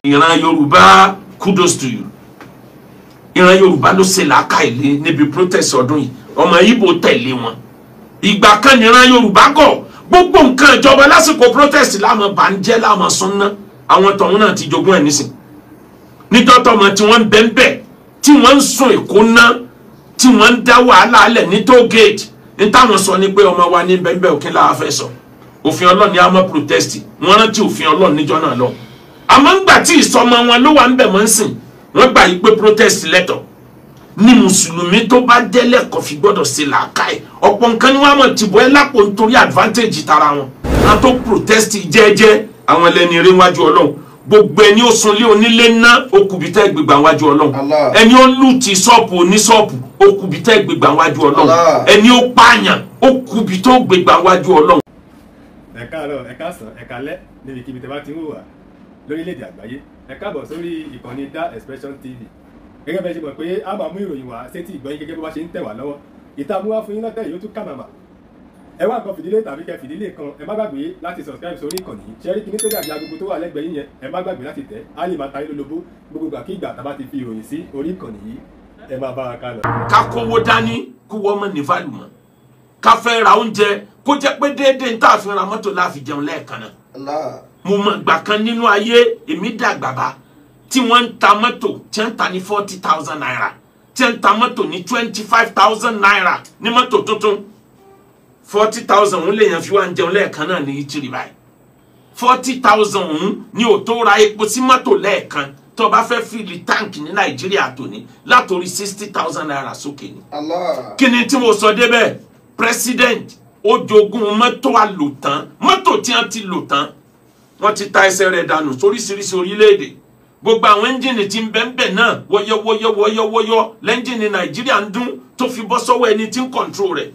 ìran Yorùbá, kudos to you. ìran Yorùbá ló ṣe làákàyè níbi protest ọdún yìí, ọmọ Ìgbò tẹ̀lé wọn. ìgbà kan ní ìran Yorùbá gọ̀, gbogbo nǹkan ìjọba lásìkò protest láwọn bànújẹ́ láwọn súnná, àwọn tọ̀hún náà ti jogún ẹ̀ nísìn. nítorí ọmọ tí wọ́n ń bẹ́ńbẹ́ tí wọ́n ń sùn Èkó ná, tí wọ́n ń dá wàhálà alẹ̀ ní toll gate, ní táwọn sọ ni pé ọmọ wa ní bẹ́ńbẹ́ òkè láwa fẹ́ sọ. òfin Ọlọ́run ni a máa protest, wọ́n rántí òfin Ọlọ́run níjọ́ náà lọ. àmọ́ ńgbà tí ìsọmọ wọn ló wà ń bẹ̀ mọ́ ń sìn, wọ́n gbà yí pé protest lẹ́tọ̀ ní mùsùlùmí tó bá délẹ̀ kò fi gbọ́dọ̀ ṣe làákàyè. ọ̀pọ̀ nǹkan ni wọ́n á mọ̀ tìbọ̀ ẹ́ lápò nítorí advantage tara wọn. wọ́n tó protest jẹ́ẹ́jẹ́ àwọn ẹlẹ́ni eré wájú Ọlọ́run. gbogbo ẹni ó sunlé onílé ná okùbìtẹ́ gbégbá wájú Ọlọ́run. ẹni ó lù ti ṣọ́ọ̀pù oníṣọ́ọ̀pù okùbìtẹ́ gbégbá wájú Ọlọ́run. ẹni ó pààyàn okùbìtẹ́ gbégbá wájú Ọlọ́run. ẹ káàárọ̀, ẹ káàsán, ẹ káalẹ́ níbikíbi tẹ́ bá ti ń wò wá lórílẹ̀-èdè àgbáyé. ẹ káàbọ̀ sórí ìkànnì Da Expression TV. gẹ́gẹ́ bẹ́ẹ̀ ṣe mọ̀ pé a máa mú ìròyìn wá sétí ìgbọ́yìn gẹ́gẹ́ bó bá ṣe ń tẹ̀ wá lọ́wọ́. ìta mú wá fún yín lọ́tẹ̀ yóò tún kà màmá. ẹ wá nǹkan fìdílé tàbí kẹ fìdílé kan, ẹ má gbàgbé láti subscribe sórí ìkànnì yìí. ṣẹ́rí kìíní tó dàbí agogo tó wà lẹ́gbẹ̀ẹ́ yín yẹn, ẹ má gbàgbé láti tẹ̀. á lè máa ta yín lólobó gbogbo ìgbàkígbà tá a bá ti fi ìròyìn sí orí ìkànnì yìí. ẹ máa bá wa ká lọ. ká kówó dání kó wọ́n mọ̀ ní fàlù mọ́, ká fẹ́ ra oúnjẹ kó jẹ́ pé déédéé tá a fi ra mọ́tò láàfi jẹun lẹ́ẹ̀kan náà. mo mọ̀ gbà kan nínú ayé èmi dàgbà bá tí wọ́n ń ta mọ́tò tí wọ́n ń ta ní 40,000 naira, tí wọ́n ń ta mọ́tò ní 25,000 naira ní mọ́tò tuntun. 40,000 òun lè yàn fi wá ń jẹun lẹ́ẹ̀kan náà ní ìtìrì báyìí. 40,000 òun ni ò tó ra epo sí mọ́tò lẹ́ẹ̀kan tó bá fẹ́ fìlì táǹkì ní Nàìjíríà tòní látòrí 60,000 naira sókè ni. kí ni tí mo sọ débẹ̀? president ó jogún mọ́tò àlòtán, mọ́tò tí wọ́n ti lò tán wọ́n ti ta ẹsẹ̀ rẹ̀ dànù sóríṣiríṣi orílẹ̀-èdè. gbogbo àwọn ẹ́ńjìnì tí ń bẹ́ńbẹ́ náà wọ́yọ́wọ́yọ́wọ́yọ́ lẹ́ńjìnì Nàìjíríà ń dún tó fi bọ́ sọ́wọ́ ẹni tí ń kọ̀ǹtró rẹ̀.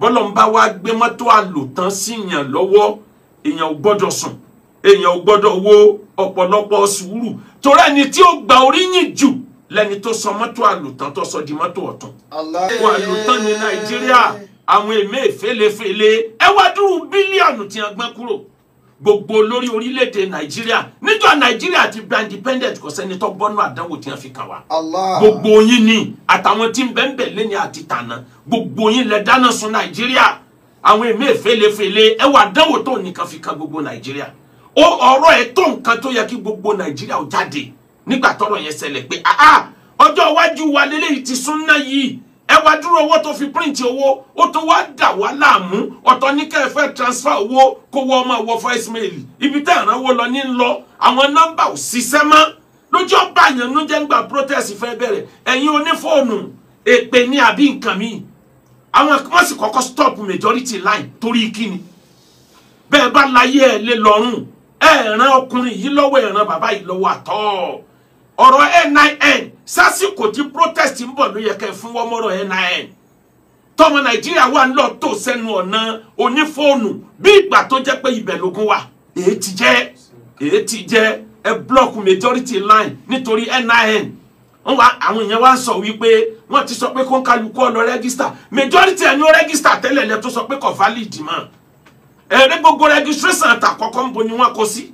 bọ́lọ̀ ń bá wá gbé mọ́tò àlòtán sí yàn lọ́wọ́, èèyàn ò gbọ́dọ̀ sùn, èèyàn ò gbọ́dọ̀ wo ọ̀pọ̀lọpọ̀ sùúrù, torí ẹni tí ó gba oríyìn jù lẹ́ni tó sọ mọ́tò àlòtán tó sọ di mọ́tò ọ̀tún. àlòtán ní Nàìjíríà àwọn èmé fèlèfèlè ẹ wá dúró bílíọ̀nù tí wọ́n gbọ́n kúrò. gbogbo olórí orílẹ̀-èdè Nàìjíríà níjọ́ Nàìjíríà ti gba independent kò sẹ́ni tó gbọ́nú àdánwò tí wọ́n fi kàn wá. gbogbo yín ni àtàwọn tí ń bẹ́ńbẹ̀ lẹ́ni àti tànà, gbogbo yín lẹ dáná sun Nàìjíríà. àwọn èmé fèlèfèlè ẹ wá àdánwò tó nìkan fi kan gbogbo Nàìjíríà. ọ̀rọ̀ ẹ̀ tó nǹkan tó yẹ kí gbogbo Nàìjíríà ó jáde nígbà tọ́rọ̀ yẹn ṣẹlẹ̀ pé ọjọ́ iwájú wa lélẹ́yìí ti súnná yìí. ẹ wá dúró owó tó fi print owó ó tó wá dà wá láàmú. ọ̀tọ̀ ní kẹ́ ẹ fẹ́ transfer owó kó wọ́n máa wọ voice mail, ibi tẹ́ ìrànwọ́ lọ ní lọ, àwọn nọ́mbà ò ṣiṣẹ́ mọ́. lójú ọba àyàn ló jẹ́ ń gba protest fẹ́ bẹ̀rẹ̀, ẹ̀yin onífóònù èpè ní àbí nǹkan mi. àwọn wọ́n sì kọ́kọ́ stop majority line torí kíni. bẹ́ẹ̀ bá láyé ẹ̀ lé lọ́rùn ẹ̀ ràn ọkùnrin yìí lọ́wọ́ ẹ̀ ràn bàbá yìí lọ́wọ́ àtọ́. ọ̀rọ̀ NIN sásìkò tí protest ń bọ̀ ló yẹ kẹ́ fún wọ́mọ́rọ̀ NIN. tọmọ Nàìjíríà wà ń lọ tó sẹ́nu ọ̀nà onífóònù bí ìgbà tó jẹ́ pé ibẹ̀ lógún wà. èyí ti jẹ́ ẹ block majority line nítorí NIN. àwọn èèyàn wá ń sọ wípé wọ́n ti sọ pé kó ń kálukú ọ̀nà register, majority ẹni ó register tẹ́lẹ̀ lẹ́ tó sọ pé kò valid mọ́. ẹ̀rẹ́ gbogbo registration àtàkọ́kọ́ ń bo ni wọ́n kó sí.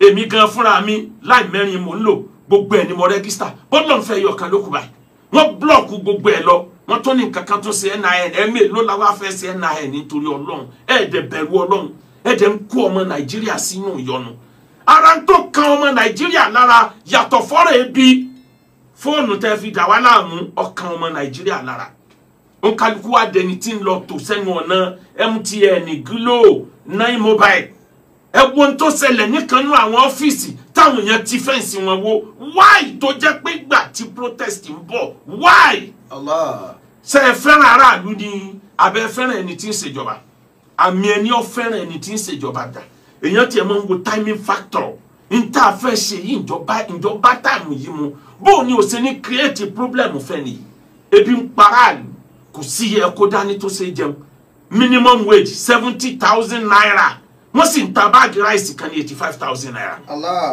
èmi gan fúnra mi láì mẹ́rin mò ń lò gbogbo ẹ̀ ni mo rẹ́gísítà bọ́dọ̀ ń fẹ́ yọ kan lókù báyìí. wọ́n blọ́ọ̀kù gbogbo ẹ̀ lọ, wọ́n tó ní nǹkan kan tó ṣe NIN ẹ̀mí ló la wá fẹ́ ṣe NIN nítorí Ọlọ́run ẹ̀ẹ́dẹ̀ bẹ̀rù Ọlọ́run ẹ̀ẹ́dẹ̀ ń kó ọmọ Nàìjíríà sínú ìyọnu. ara tó kan ọmọ Nàìjíríà lára yàtọ̀ fọ́rọ̀ ebi fóònù tẹ́ fi dà wá láàmú ọkàn ọmọ Nàìjíríà lára. ó kálukú wá dẹni tí ń lọ tò sẹ́nu ọ̀nà MTN, Glo, 9 Mobile. ẹ̀wọ̀n tó ṣẹlẹ̀ níkanú àwọn ọ́fíìsì táwọn èèyàn ti fẹ́ǹsì wọn wo. why tó jẹ́ pé gbà tí protest ń bọ̀ why. ṣe é fẹ́ràn aráàlú ni abẹ́ fẹ́ràn ẹni tí ń ṣèjọba? àmì ẹni ó fẹ́ràn ẹni tí ń ṣèjọba dà. èèyàn tiẹ̀ máa ń wo timing factor. n tá a fẹ́ ṣe yìí ìjọba táìmù yìí mu bóun ni ò ṣe ní create problem fẹ́ nìyí. ebi ń paráàlú kò sí yẹ kó dání tó ṣe jẹun. minimum wage 70,000 naira. wọ́n sì ń ta báàgì ráìsì kan ní 85,000 naira.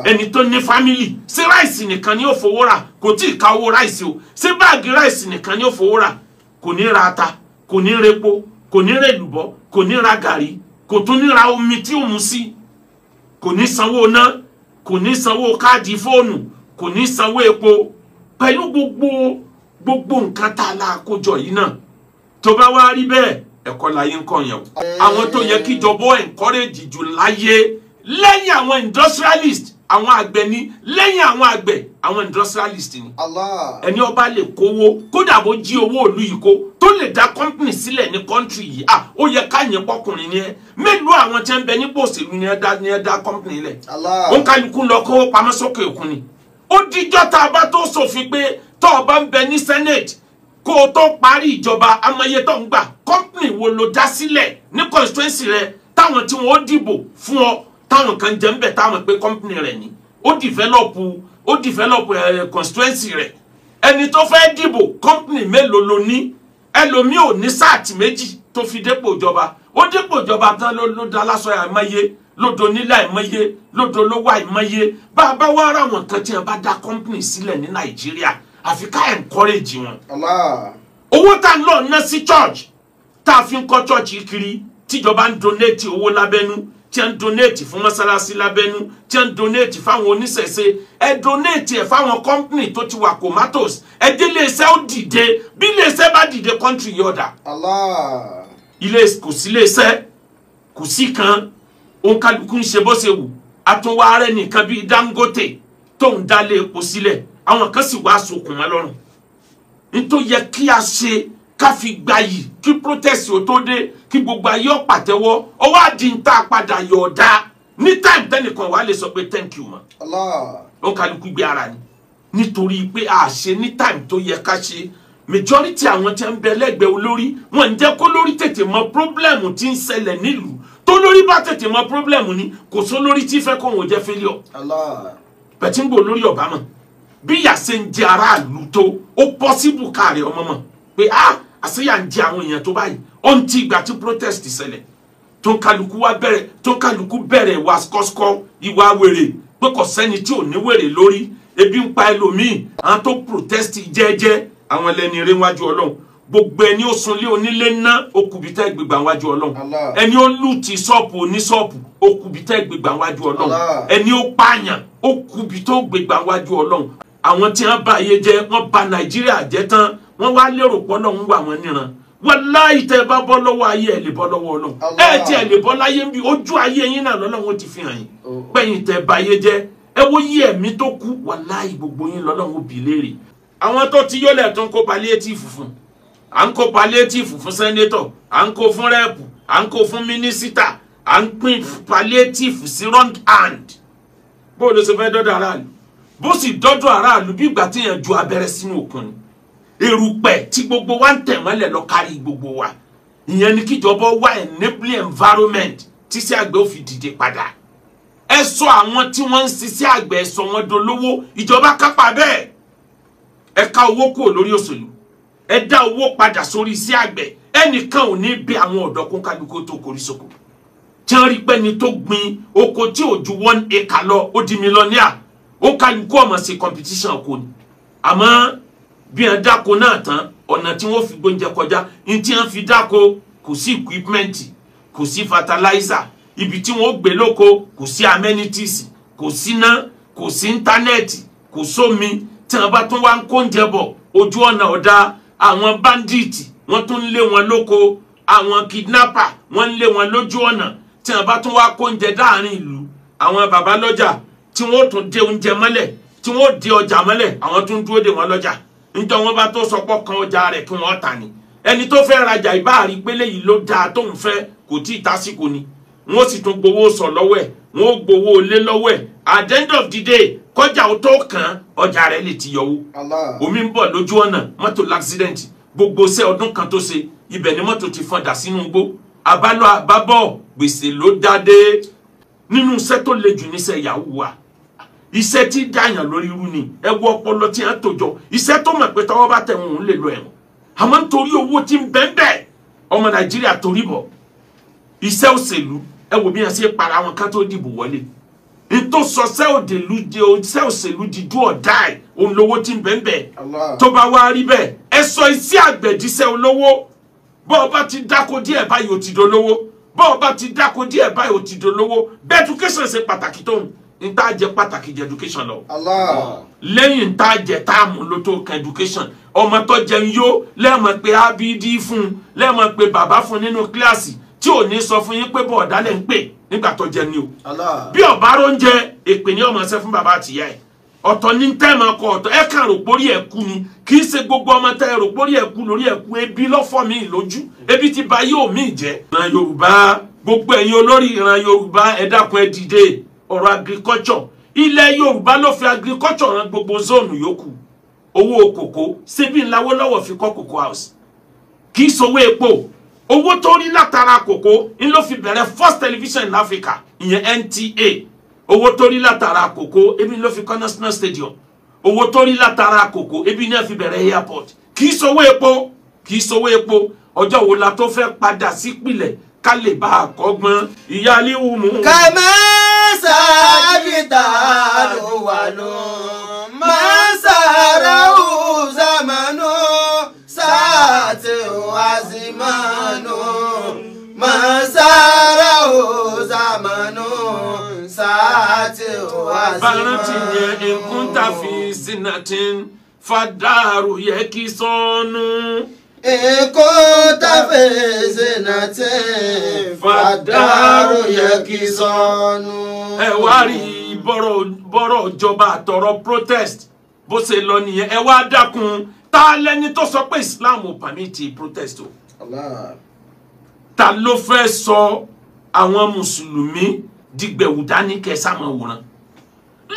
ẹni tó ní fámìlì ṣé ráìsì nìkan ni ó fowó rà? kò tí ì ka owó ráìsì o. ṣé báàgì ráìsì nìkan ni ó fowó rà? kò ní ra ata, kò ní repo, kò ní rèlùbọ́, kò ní ra gàrí. kò tún ní ra omi tí ó mu sí, kò ní sanwó ná, kò ní sanwó káàdì fóònù, kò ní sanwó epo, pẹ̀lú gbogbo nǹkan tá a la kójọ yìí náà. Tó bá wá rí bẹ́ẹ̀, ẹ̀kọ́ láyé ń kọ́ yẹn o. Àwọn tó yẹ kí ìjọba encourage jù láyé lẹ́yìn àwọn industrialist, àwọn àgbẹ̀ ni, lẹ́yìn àwọn àgbẹ̀ àwọn industrialist ni. Ẹni ó bá lè kówó kódà bó jí owó ìlú yìí kó tó lè dá company sílẹ̀ ní country yìí, ó yẹ ká yẹn pọkùnrin ni ẹ. Mélòó àwọn tí ń bẹ nípò òṣèlú ni ẹ dá company lẹ̀. Ó ń kálukú lọ kówó pamọ́ sókè òkun ni. Ó dijọ́ tá a bá tó ṣòfin pé tó o bá ń bẹ ní senate kó o tó parí ìjọba amọye tó ń gbà, company wo ló dá sílẹ̀ ní constituency rẹ táwọn tí wọ́n dìbò fún ọ táwọn kan jẹ́ ń bẹ̀ táwọn pé company rẹ̀ ni ó develop constituency rẹ̀. Ẹni tó fẹ́ dìbò company mélòó ló ní? Ẹlòmíì ò ní sáàtì méjì tó fi dépò ìjọba, ó dépò ìjọba tán ló dá lásọ àìmọye, lódo nílẹ̀ àìmọye, lódo lówó àìmọye. Bàbá wa ara wọn kan tí wọn bá dá company sílẹ̀ ní Nàìjíríà, àfi ká encourage wọn. Owó tá ń lọ ná sí church tá a fi ń kọ́ church kiri, tíjọba ń donate owó lábẹ́nú, tí ń donate fún mọ́sálásí lábẹ́nú, tí ń donate fáwọn oníṣẹ̀ṣe, ẹ donate ẹ̀ fáwọn company tó ti wà comatose, ẹ dé iléeṣẹ́ ó dìde, bí iléeṣẹ́ bá dìde country yọ̀dà. Kò sí iléeṣẹ́, kò sí kan, òǹkàlùkù ń ṣe bó ṣe wù. Àtúnwá rẹ̀ nìkan bíi Dangote tó ń dálé epo sílẹ̀, àwọn kan sì wá sokùn mọ́ lọ́rùn. Nítorí yẹ kí a ṣe ká fi gbayì kí protest ó tó dé, kí gbogbo ayé ó pàtẹ́wọ́, ó wá di ń tá padà yọ̀ọ̀dá ní time tẹ́nìkan wà lè sọ pé thank you mọ́. Ó kálukú gbé ara ni nítorí pé a ṣe ní time tó yẹ ká ṣe. Majority àwọn tí ń bẹ lẹ́gbẹ̀ẹ́ olórí wọn ń jẹ́ kó lórí tètè mọ problem tí ń ṣẹlẹ̀ nílùú. Tó lórí bá tètè mọ problem ni kò sọ lórí tí fẹ́ kó wọn jẹ́ failure. Bẹ̀tí ń bò lórí Obama bí ìyà ṣe ń jẹ aráàlú tó, ó possible káàrẹ̀ ọmọ mọ̀ pé àṣeyà ń jẹ àwọn èèyàn tó báyìí. Ó ń ti ìgbà tí protest ṣẹlẹ̀ tó kálukú bẹ̀rẹ̀ ìwà skọ́skọ́, ìwà wèrè, pé kò sẹ́ni tí ò ní wèrè lórí, ebi ń pa ẹlòmíì. Àwọn tó protest jẹ́jẹ́ àwọn ẹlẹ́ni eré wájú Ọlọ́run. Gbogbo ẹni ó sunlé onílé ná okùbítẹ́ gbégbá wájú Ọlọ́run. Ẹni ó lù ti ṣọ́ọ̀pù oníṣọ́ọ̀pù okùbítẹ́ gbégbá wájú Ọlọ́run. Ẹni ó pààyàn okùbítẹ́ gbégbá wájú Ọlọ́run. Àwọn tí wọ́n bá ayé jẹ́, wọ́n bà Nàìjíríà jẹ́ tán, wọ́n wá lérò pé Ọlọ́run wà wọ́n níran. Wallahi tẹ́ bá bọ́ lọ́wọ́ ayé ẹ̀ lè bọ́ lọ́wọ́ Ọlọ́run. Tí ẹ̀ lè bọ́ láyé ń bí ojú ayé yín náà lọ́lọ́run ti fi hàn yín. Pẹ́yìn tẹ́ bá ayé jẹ́, ẹ wo yí ẹ̀mí tó kú, wallahi gbogbo yín lọ́lọ́run bí léèrè. Àwọn tó ti yọ́lẹ̀ tó ń kó palliative fún, à ń kó palliative fún senator, à ń kó fún rep, à ń kó fún minister, à ń pín palliative sí wrong hand. Bó ló ṣe fẹ́ dọ́dọ̀ aráàlú? Bó sì dọ́dọ̀ aráàlú bí ìgbà tí yẹn ju abẹ́rẹ́ sínú òkun ni. Erùpẹ̀ tí gbogbo wa ń tẹ̀ mọ́lẹ̀ lọ kárí gbogbo wa. Ìyẹn ni kíjọba wá enabling environment tí sí àgbẹ̀ ó fi dìde padà. Ẹ sọ àwọn tí wọ́n ń ṣiṣẹ́ àgbẹ̀, ẹ sọ wọn dolówó, ìjọba kápá bẹ́ẹ̀. Ẹ ká owó kúrò lórí òṣèlú, ẹ dá owó padà sórí iṣẹ́ àgbẹ̀. Ẹnìkan ò ní bí àwọn ọ̀dọ́ kún kálukú tó korí sóko. Tí wọ́n rí pé ni tó gbin oko tí ò ju 1 acre lọ ó di mílíọ̀nìà, ó kálukú ọmọ sí competition kò ní. Àmọ́ bí wọ́n dáko náà tán, ọ̀nà tí wọ́n fi gbóúnjẹ kọjá, ní tí wọ́n fi dáko kò sí equipment, kò sí fertilizer, ibi tí wọ́n gbé lóko kò sí amenities, kò sí iná, kò sí íńtánẹ́ẹ̀tì, kò sómi. Tí wọ́n bá tún wá ń kóúnjẹ bọ̀, ojú ọ̀nà ọ̀dà, àwọn bandits wọ́n tún lé wọn lóko, àwọn kidnapper wọ́n lé wọn lójú ọ̀nà. Tí wọ́n bá tún wá kóúnjẹ dáàrin ìlú, àwọn bàbá lọ́jà tí wọ́n tún dé oúnjẹ mọ́lẹ̀, tí wọ́n dé ọjà mọ́lẹ̀, àwọn tún dúró dè wọ́n lọ́jà. Nítorí wọ́n bá tó sọpọ̀ kan ọjà rẹ̀ kí wọ́n tà ní. Ẹni tó fẹ́ rajà ìbáàrí pé léyìí ló dáa tó ń fẹ́ kò tí ì tásìkò ni. Wọ́n sì tún gbowó sọ lọ́wọ́ ẹ̀, wọ́n gbowó lé lọ́wọ́ ẹ̀. At the end of the day, kọjá ó tó kàn ọjà rẹ̀ lè ti yọwó. Omi ń bọ̀ lójú ọ̀nà, mọ́tò l'accident, gbogbo ṣẹ́ ọdún kan tó ṣe, ibẹ̀ ni mọ́tò ti fọ́n dà sínú igbó. Àbálọ àbábọ̀ gbèsè ló dáadé. Nínú iṣẹ́ tó le jù níṣẹ́ yahoo wa. Iṣẹ́ tí dáyàn lórí irú ni, ẹ wo ọpọlọ tí wọ́n tòjọ. Iṣẹ́ tó mọ̀ pé tọwọ́ bá tẹ̀ wọ́n lè lọ ẹ̀wọ̀n. Àmọ́ nítorí owó tí ń bẹ́ẹ̀ ọmọ Nàìjíríà torí bọ̀. Iṣẹ́ òṣèlú, ẹ wo bí wọ́n ṣe para wọn ká tó dìbò wọlé. Ètò sọ̀sẹ́ òṣèlú di do or die, òun lówó tí ń bẹ́ẹ̀. Tó bá wá rí bẹ́ẹ̀, ẹ sọ iṣẹ́ àgbẹ̀ díṣẹ́ olówó. Bọ́ ọba ti dáko díẹ̀ báyìí ó ti dolówó. bó bá ti dáko díẹ̀ báyìí ó ti dolówó bẹ́ẹ̀ education ṣe pàtàkì tó ń tá jẹ́ pàtàkì jẹ́ education lọ. Allah. lẹ́yìn tá jẹ́ tá mú ló tó kan education ọmọ tó jẹun yó lẹ́ẹ̀mọ̀ pé abd fún lẹ́ẹ̀mọ̀ pé bàbá fún nínú kíláàsì tí ò ní sọ fún yín pé bọ̀ọ̀dá lẹ́ ń pè nígbà tó jẹun ni o. Allah. bí ọ̀bá róúnjẹ èpè ní ọmọ ṣe fún bàbá àtìyá ẹ̀ ọ̀tọ̀ ní tẹ́ẹ̀mọ̀ kọ ọ̀tọ̀ ẹ̀ kàn rò pórí ẹ̀ kú ni kì í ṣe gbogbo ọmọ tẹ́ ẹ̀ rò pórí ẹ̀ kú lórí ẹ̀ kú ebi lọ́fọ̀ mi lójú ebi ti ba yóò mí jẹ́. ìran Yorùbá gbogbo ẹ̀yin olórí ìran Yorùbá ẹ dákun ẹ dìde ọ̀rọ̀ agriculture ilẹ̀ Yorùbá ló fi agriculture ran gbogbo zone yòókù owó kòkó ṣebí ńláwó lọ́wọ́ fi kọ́ cocoa house kì í sowó epo owó tó rí látara kòkó ń ló fi bẹ̀rẹ̀ first television in Africa ìyẹn NTA owó tó rí látara kòkó ebi ló fi kọ́ national stadium owó tó rí látara kòkó ebi náà fi bẹ̀rẹ̀ airport kì í sowó epo kì í sowó epo ọjọ́ wo la tó fẹ́ padà sípìlẹ̀ ká lè bá a kọ́gbọ́n ìyá aliwu mú. kàmẹ́sà jìtà ló wà ló mẹ́sàrà uzamanu sáàtì wazimanu mẹ́sàrà uzamanu sáàtì wazimanu. Baranti yẹ nkunta fi sinatin fadaru yẹ kí sọnù. Eko tafeze na te fadaru yakizonu. Ẹ wá rí bọ́rọ̀ ìjọba àtọ̀rọ̀ protest bó ṣe lọ nìyẹn ẹ wá dákun ta lẹni tó sọ pé Islam ò pàmìtì protest o. Allah. Ta ló fẹ́ sọ àwọn mùsùlùmí dìgbẹ̀wù dání kẹsàmọ̀ wòran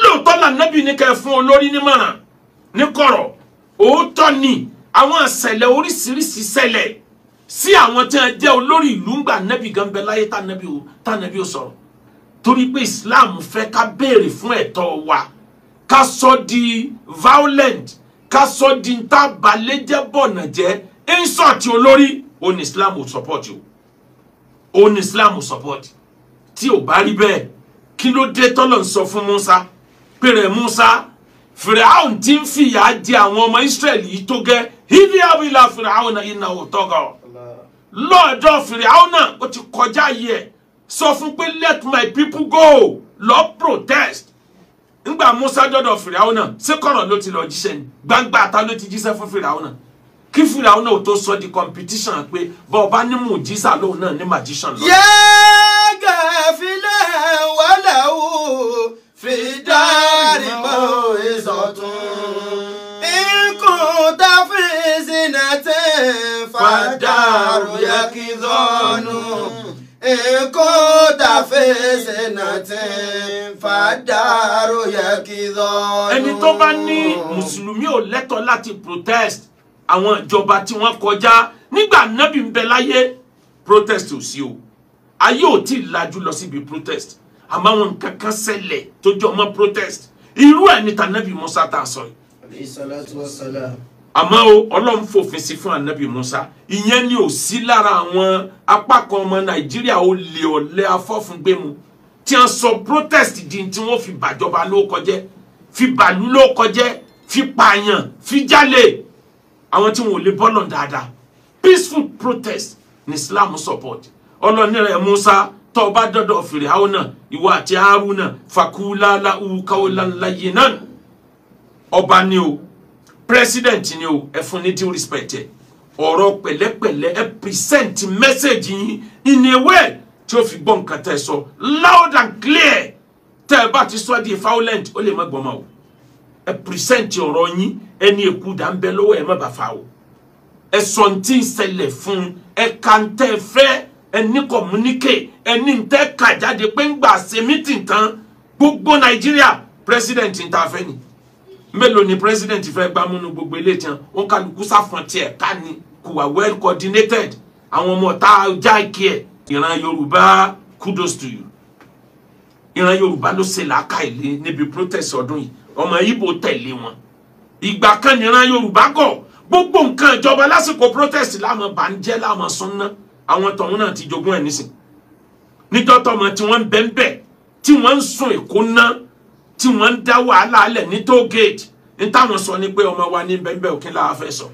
lóòótọ́ là nẹ́bí ní kẹ́ fún olórí nímọ̀ràn ní kọ̀rọ̀ òótọ́ ni àwọn àṣẹlẹ̀ oríṣiríṣi ṣẹlẹ̀ sí àwọn tí wọ́n jẹ́ olórí ìlú ńgbà nẹ́bí gan bẹ láyé tá nẹ́bí ó sọ̀rọ̀ torí pé Islam fẹ́ ká béèrè fún ẹ̀tọ́ wa ká sọ di violent ká sọ di ntá balẹ̀jẹ́ bọ̀nà jẹ́ insult olórí ó ní Islam ò support o ó ní Islam ò support tí ò bá rí bẹ́ẹ̀ kí ló dé tọ́lọ̀ ń sọ fún Musa pèrè Musa Fìràhùn tí ń fìyà jẹ àwọn ọmọ Israẹli yìí tó gẹ́ idhhab ila Fìràhùn innahu tagha lọ́ọ̀dọ̀ Fìràhùn náà ó ti kọjá yìí ẹ̀ sọ fún pé let my people go lọ protest ńgbà Musa dọ́dọ̀ Fìràhùn náà ṣé kọ̀rọ̀ ló ti lọ jíṣẹ́ ni gbangba ta ló ti jíṣẹ́ fún Fìràhùn náà kí Fìràhùn náà tó sọ di competition pé bọ́ọ̀ bá ní mùjísà lóun náà ní magician lọ. gafilẹ̀ wàlàwù fìdárì mọ́ ìsọ̀tún. ikùn táfíìsì náà tẹ̀ fàdárù yakizọ́nù. ikùn táfíìsì náà tẹ̀ fàdárù yakizọ́nù. ẹni tó bá ní mùsùlùmí ò lẹ́tọ̀ọ́ láti protest àwọn ìjọba tí wọ́n kọjá nígbà nábì ń bẹ láyé protest ò sí o ayé ò tí ì lajú lọ síbi protest àmọ́ àwọn nǹkan kan ṣẹlẹ̀ tó jọ mọ́ protest irú ẹ̀ ní tànábì Musa tá a sọ yìí. alayhi salatu wassalam. àmọ́ o Ọlọ́run fòfin sí fún ànábì Musa ìyẹn ni ò sí lára àwọn apá kan ọmọ Nàìjíríà ó lè ọ̀lẹ́ afọ́fúngbẹ́mu tí wọ́n sọ protest di tí wọ́n fi bàjọba ló kọjẹ́ fi bàlú ló kọjẹ́ fi pààyàn fi jalè àwọn tí wọn ò lè bọ́lọ̀ dáadáa peaceful protest ní Islam support ọlọ́ni rẹ̀ Musa tó bá dọ́dọ̀ Fìràhùn náà ìwọ àti Haruna fakula lahu qawlan layyinan ọba ni o president ni o ẹ fún ní due respect ẹ ọ̀rọ̀ pẹ̀lẹ́pẹ̀lẹ́ ẹ present message yín in a way tí ó fi gbọ́ nǹkan tẹ́ sọ loud and clear tẹ́ ẹ bá ti sọ di violent ó lè má gbọ́mọ o ẹ present ọ̀rọ̀ yín ẹni èkú dà ń bẹ lọ́wọ́ ẹ má bà fa o ẹ sọ ntí ń ṣẹlẹ̀ fún ẹ kàn tẹ́ fẹ́ ẹni communicate ẹni tẹ́ kà jáde pé ń gbà ṣe meeting tán gbogbo Nàìjíríà president ń ta fẹ́ ni mélòó ni president fẹ́ gbámúnú gbogbo ilé tiẹ̀ wọn kálukú sáfọn tiẹ̀ ká ní kò wà well coordinated àwọn ọmọ tá a já ìkí ẹ̀ ìran Yorùbá kudos to you ìran Yorùbá ló ṣe làákàyè níbi protest ọdún yìí ọmọ Ìgbò tẹ̀lé wọn ìgbà kan nìran Yorùbá gọ̀ gbogbo nǹkan ìjọba lásìkò protest láàmú bànújẹ́ láàmú súnná àwọn tọ̀hún náà ti jogún ẹ̀ nísìn níjọ́ tọmọ tí wọ́n ń bẹ́ńbẹ́ tí wọ́n ń sùn Èkó ná tí wọ́n ń dá wàhálà alẹ̀ ní toll gate ní táwọn sọ ni pé ọmọ wa ní bẹ́ńbẹ́ òkè láwa fẹ́ sọ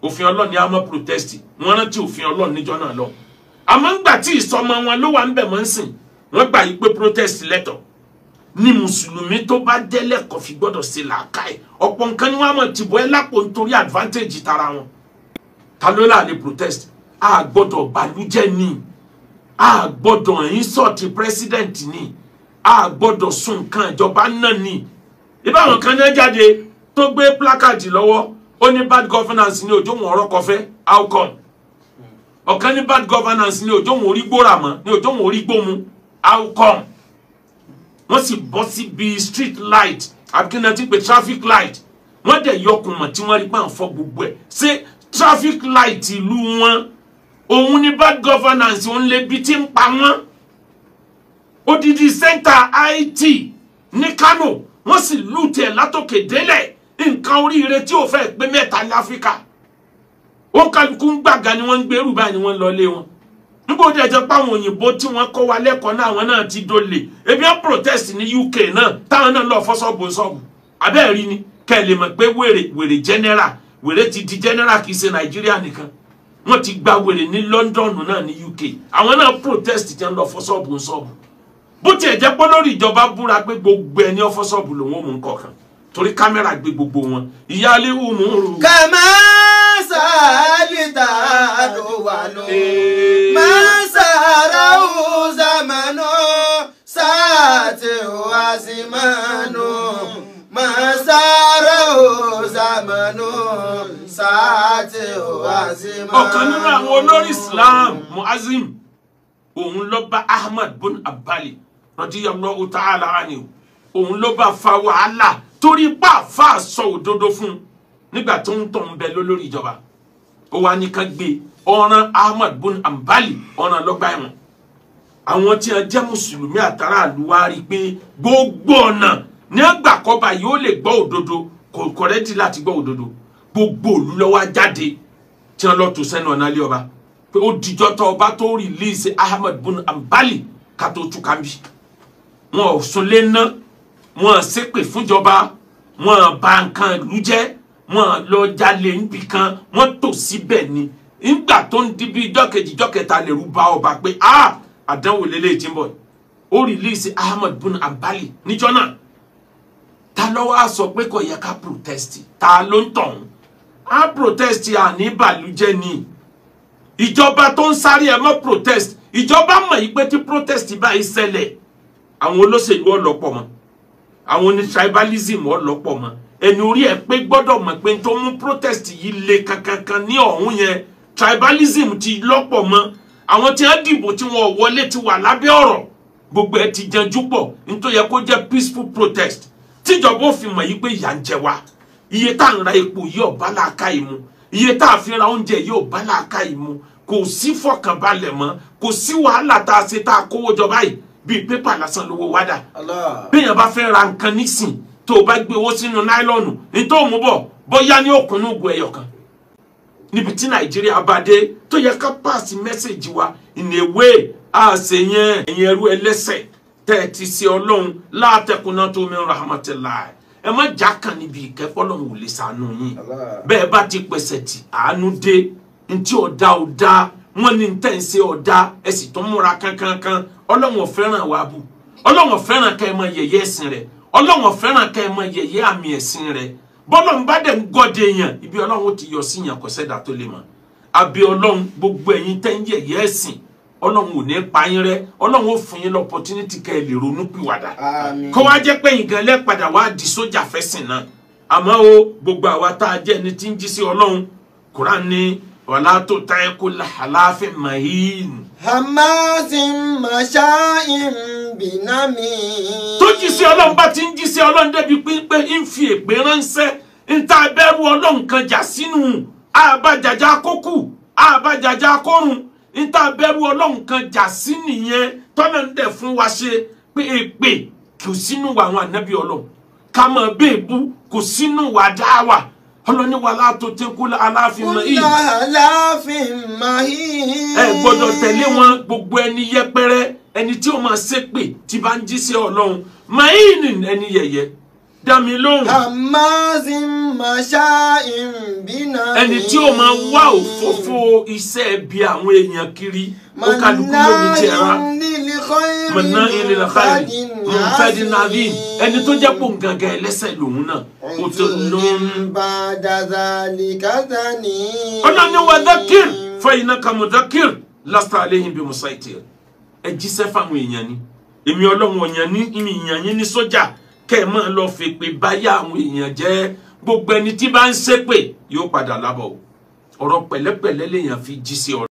òfin Ọlọ́run ni a mọ̀ protest wọ́n rántí òfin Ọlọ́run níjọ́ náà lọ àmọ́ ńgbà tí ìsọmọ wọn ló wà ń bẹ̀ mọ́ ń sìn wọ́n gbà yí pé protest lẹ́tọ̀ ní mùsùlùmí tó bá délẹ̀kọ̀ fi gbọ́dọ̀ ṣe làákàyè ọ̀pọ̀ nǹkan ni wọ́n á mọ̀ tìbọ̀ ẹ́ lápò nítorí advantage tara wọn ta ló là lè protest a gbọ́dọ̀ bàlújẹ́ ni a gbọ́dọ̀ insult president ni a gbọ́dọ̀ sún nǹkan ìjọba náà ni ìbáwọn kan náà jáde tó gbé placard lọ́wọ́ ó ní bad governance ní òjò wọn ọ̀rọ̀ kọfẹ́ how come ọ̀kan ní bad governance ní òjò wọn orí gbóra mọ́ ní òjò wọn orí gbómu how come wọ́n sì bọ́ síbi street light àbíkínà tí pé traffic light wọ́n dẹ̀ yọkùn mọ̀ tí wọ́n rí pé à ń fọ́ gbogbo ẹ̀ ṣé traffic light ìlú wọn òun ní bad governance òun lè bi tí ń pa wọ́n odidi center IT ní Kano wọ́n sì lùtẹ̀ látòkè délẹ̀ nǹkan oríire tí ò fẹ́ pé mẹ́ta ní Áfíríkà ó kálukú ń gbàgà ni wọ́n ń gbèrú báyìí ni wọ́n lọ lé wọn níbo dẹ̀ jẹ́ páwọn òyìnbó tí wọ́n kọ́ wa lẹ́kọ̀ọ́ náà àwọn náà ti dole ebi wọ́n protest ní UK náà táwọn náà lọ fọ́ sọ́ọ̀bù abẹ́ẹ̀ rí ni kẹ́ ẹ lè mọ̀ pé wèrè general wèrè ti di general kì í ṣe Nàìjíríà nìkan wọ́n ti gba wèrè ní London náà ní UK àwọn náà protest jẹ́ ń lọ fọ́ sọ́ọ̀bù bó tiẹ̀ jẹ́ pé lórí ìjọba búra pé gbogbo ẹni ọfọ́ sọ́ọ̀bù lòun ò mú nǹkan torí kámẹ́rà gbé gbogbo wọn ìyáálé wù mú rú. kàmá sálítà ló wà ló máa sára ó zamano sáàtì ó àzìmánú máa sára ó zamano sáàtì ó àzìmánú. ọ̀kan nínú àwọn olórí Islam Muazzim òun ló bá Ahmad bun Ambali radiyallahu ta'ala anhu òun ló bá fa wàhálà torí pa fa sọ òdodo fún nígbà tó ń tọ̀ ń bẹ lórí ìjọba ó wá ní ká gbé ọ̀ràn Ahmad bun Ambali ọ̀ràn lọ́gbà ẹ̀wọ̀n àwọn tí wọ́n jẹ́ mùsùlùmí àtàrà àlùwá rí pé gbogbo ọ̀nà ní àgbà kọ́ba yóò lè gbọ́ òdodo kò kọ̀rẹ́tì láti gbọ́ òdodo gbogbo òlú lọ́wọ́ jáde tí wọ́n lọ tó sẹ́nu ọ̀nà ilé ọba pé ó dijọ́ tó ọba tó release Ahmad bun Ambali ká tó tú kábí wọn ò sunlé ná wọn ṣépè fúnjọba wọn bà nǹkan ìlú jẹ́ wọn lọ jalè níbi kan wọn tò síbẹ̀ ni nígbà tó ń di bí ijọ́ kejì ijọ́ kẹta lè rú bá ọba pé àdánwò lélẹ́yìí tí ń bọ̀ ó release Ahmad bun Ambali níjọ́ náà ta ló wá sọ pé kò yẹ ká protest ta ló ń tọ̀hún á protest àní bàlújẹ́ ni ìjọba tó ń sáré ẹ mọ́ protest ìjọba mọ̀ yìí pé tí protest báyìí ṣẹlẹ̀ àwọn olóṣèlú ọlọ́pọ̀ mọ́ àwọn oní tribalism ọlọ́pọ̀ mọ́ ẹni orí ẹ pé gbọ́dọ̀ mọ̀ pé tó mú protest yìí le kankankan ní ọ̀hún yẹn tribalism ti lọ́pọ̀ mọ́ àwọn tí wọ́n dìbò tí wọ́n wọlé ti wà lábẹ́ ọ̀rọ̀ gbogbo ẹ ti janjú pọ̀ nítorí yẹ kó jẹ́ peaceful protest tíjọba ò fi mọ̀ yìí pé ìyà ń jẹ wá iye tá à ń ra epo yìí ò bá làákàyè mu iye tá a fi ra oúnjẹ yìí ò bá làákàyè mu kò sí fọkànbalẹ̀ mọ́ kò sí wàhálà tá a ṣe tá a kówó jọ báyìí bíi pépà lásán lówó wádà béèyàn bá fẹ́ ra nǹkan nísìn tó o bá gbé owó sínú náílọ́ọ̀nù ní tó mú bọ̀ bóyá ní òkùnú ògùn ẹyọ kan níbi tí Nàìjíríà bá dé tó yẹ ká pàṣẹ mẹ́sẹ̀jì wa in a way àṣeyẹn ẹ̀yìn ẹrú ẹlẹ́sẹ̀ tẹ́ ẹ ti ṣe Ọlọ́run látẹkùnà tó min rahmatillah ẹ má jákàn níbi ìkẹ́kọ̀ọ́ lọ́hùn ò lè ṣàánú yín bẹ́ẹ̀ bá ti pèsè tì àánú dé ntí ọ̀dà wọ́n ní ntẹ́ ń ṣe ọ̀dà ẹ sì tún múra kankankan Ọlọ́run ò fẹ́ràn wa bù Ọlọ́run ò fẹ́ràn ká ẹ mọ yẹ̀yẹ́ ẹ̀sìn rẹ̀ Ọlọ́run ò fẹ́ràn ká ẹ mọ yẹ̀yẹ́ àmì ẹ̀sìn rẹ̀ bọ́lọ́run bá dẹ̀ ń gọ́dẹ̀ yàn ibi Ọlọ́run ti yọ sí yàn kò sẹ́dà tó lè mọ̀ àbí Ọlọ́run gbogbo ẹ̀yin tẹ́ ń yẹ̀yẹ́ ẹ̀sìn Ọlọ́run ò ní pa yín rẹ́ Ọlọ́run ó fún yín l'opportunity ká ẹ lè ronú pìwàdà kó wá jẹ́ pé nǹkan lẹ́padà wá di sójà fẹ́sìn náà àmọ́ o gbogbo àwa tá a jẹ́ ẹni tí ń jí sí Ọlọ́run Quran ní wàlá tó táyé kó láhàláfẹ́ mahin. hamazin mashayin binami. tó jí sí Ọlọ́run bá ti ń jí sí Ọlọ́run débi pé ń fi èpè ránṣẹ́ ń ta abẹ́rù Ọlọ́run kan jà sínú àbájájá kókù àbájájá kórun ń ta abẹ́rù Ọlọ́run kan jà sí nìyẹn tọ́nà ń dẹ̀ fún wa ṣe pé èpè kò sínú wa àwọn ànábì Ọlọ́run ká mọ̀ bẹ́ẹ̀ bú kò sínú wa dáwà Ọlọ́run ní wàlá tó tẹ́kù aláàfin mahin. ẹ gbọ́dọ̀ tẹ̀lé wọn gbogbo ẹni yẹpẹrẹ ẹni tí ó máa ṣépè tí bá ń jí sí Ọlọ́run mahin ẹni yẹ̀yẹ́ dá mi lóhùn. hamazin masha'in binami. ẹni tí ó máa wá òfófó iṣẹ́ bí àwọn èèyàn kiri ó kálukú lómi jẹra mọ̀nà ilẹ̀ lọ́kàrí mọ̀fẹ́dì nàbí ẹni tó jẹ́ pòun gangan ẹlẹ́sẹ̀ lòun náà ó tó lóhùn. ọlọ́ni wa dákìr fẹ́yìnà kàmú dákìr lásìtà àléhìn bí musaiti ẹ jíṣẹ́ fáwọn èèyàn ni èmi ọlọ́run ọ̀yàn ní ìyàn yín ní sójà kẹ́ ẹ máa lọ fèpè báyà àwọn èèyàn jẹ́ gbogbo ẹni tí bá ń ṣépè yóò padà lábọ̀ ọ̀rọ̀ pẹ̀lẹ́pẹ̀lẹ́ lèèyàn fi jí sí ọ̀rọ̀.